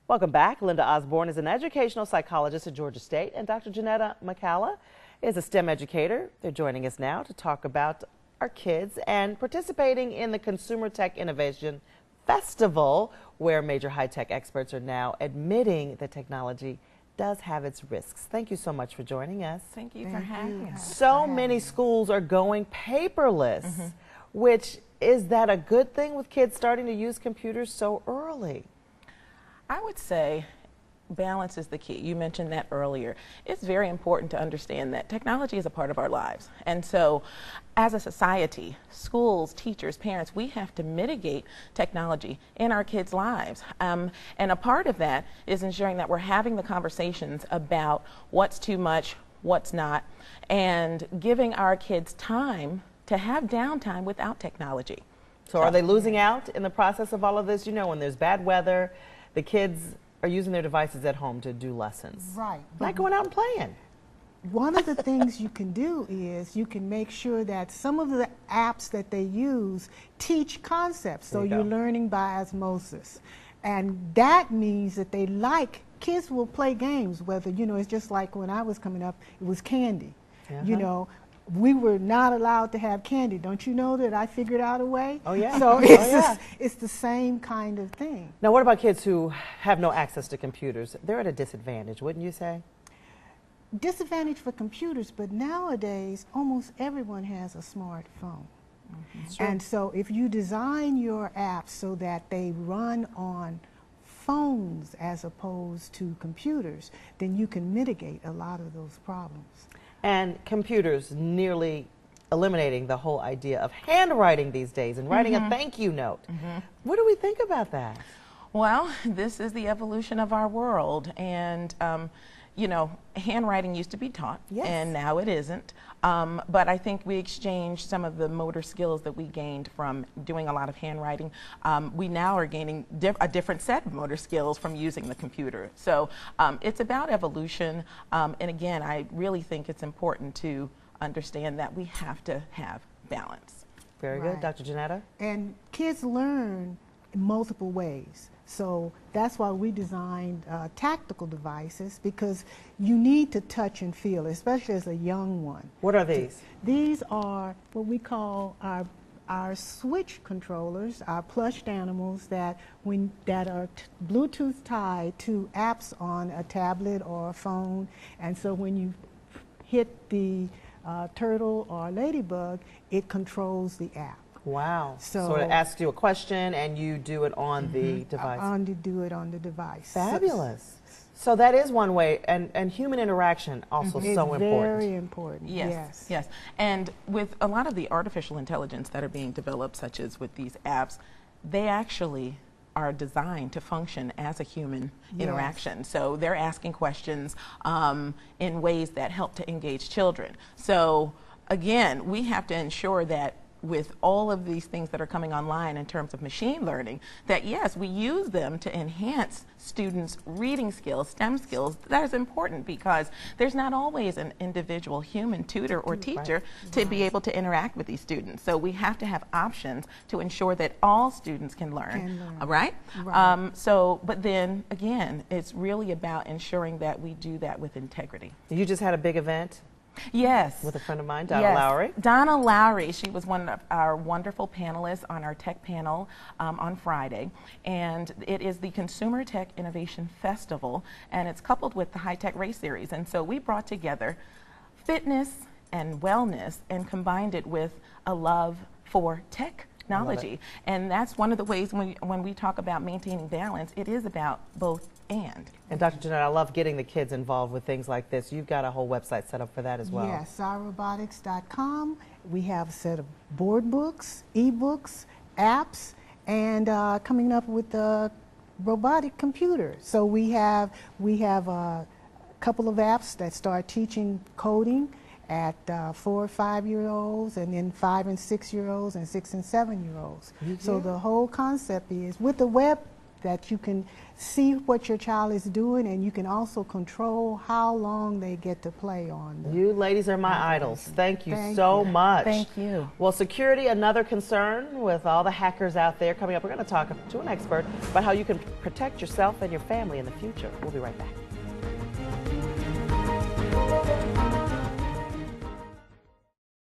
Welcome back. Linda Osborne is an educational psychologist at Georgia State, and Dr. Janetta McCalla is a STEM educator. They're joining us now to talk about our kids and participating in the Consumer Tech Innovation Festival, where major high-tech experts are now admitting that technology does have its risks. Thank you so much for joining us. Thank you for having us. So many schools are going paperless, which is that a good thing with kids starting to use computers so early? I would say balance is the key. You mentioned that earlier. It's very important to understand that technology is a part of our lives. And so as a society, schools, teachers, parents, we have to mitigate technology in our kids' lives. And a part of that is ensuring that we're having the conversations about what's too much, what's not, and giving our kids time to have downtime without technology. So are they losing out in the process of all of this? You know, when there's bad weather, the kids are using their devices at home to do lessons. Right. Not going out and playing. One of the things you can do is you can make sure that some of the apps that they use teach concepts, so you're learning by osmosis. And that means that kids will play games, whether, you know, it's just like when I was coming up, it was candy. You know, we were not allowed to have candy. Don't you know that I figured out a way? Oh, yeah. So it's the same kind of thing. Now, what about kids who have no access to computers? They're at a disadvantage, wouldn't you say? Disadvantage for computers, but nowadays almost everyone has a smartphone. And so if you design your apps so that they run on phones as opposed to computers, then you can mitigate a lot of those problems. And computers nearly eliminating the whole idea of handwriting these days and writing a thank you note. What do we think about that? Well, this is the evolution of our world, and you know, handwriting used to be taught, and now it isn't. But I think we exchanged some of the motor skills that we gained from doing a lot of handwriting. We now are gaining a different set of motor skills from using the computer. So it's about evolution. And again, I really think it's important to understand that we have to have balance. Very good. Dr. Janetta? And kids learn in multiple ways. So that's why we designed tactical devices, because you need to touch and feel, especially as a young one. What are these? These are what we call our switch controllers, our plushed animals that are Bluetooth tied to apps on a tablet or a phone. And so when you hit the turtle or ladybug, it controls the app. Wow. So it asks you a question and you do it on the device. Do it on the device. Fabulous. So that is one way, and human interaction also so important. Very important. Yes. Yes. And with a lot of the artificial intelligence that are being developed, such as with these apps, they actually are designed to function as a human interaction. So they're asking questions in ways that help to engage children. So again, we have to ensure that with all of these things that are coming online in terms of machine learning, that yes, we use them to enhance students' reading skills, STEM skills. That is important because there's not always an individual human tutor or teacher to be able to interact with these students. So we have to have options to ensure that all students can learn. But then again, it's really about ensuring that we do that with integrity. You just had a big event. Yes. With a friend of mine, Donna Lowry. Donna Lowry, she was one of our wonderful panelists on our tech panel on Friday. And it is the Consumer Tech Innovation Festival, and it's coupled with the High Tech Race Series. And so we brought together fitness and wellness and combined it with a love for technology. And that's one of the ways when we talk about maintaining balance, it is about both and. And Dr. Janetta, I love getting the kids involved with things like this. You've got a whole website set up for that as well. Yes, cyrobotics.com. We have a set of board books, e-books, apps, and coming up with the robotic computer. So we have a couple of apps that start teaching coding at 4 or 5-year-olds, and then 5 and 6-year-olds, and 6 and 7-year-olds. So the whole concept is, with the web that you can see what your child is doing, and you can also control how long they get to play on them. You ladies are my idols. Thank you so much. Thank you. Well, security, another concern with all the hackers out there. Coming up, we're going to talk to an expert about how you can protect yourself and your family in the future. We'll be right back.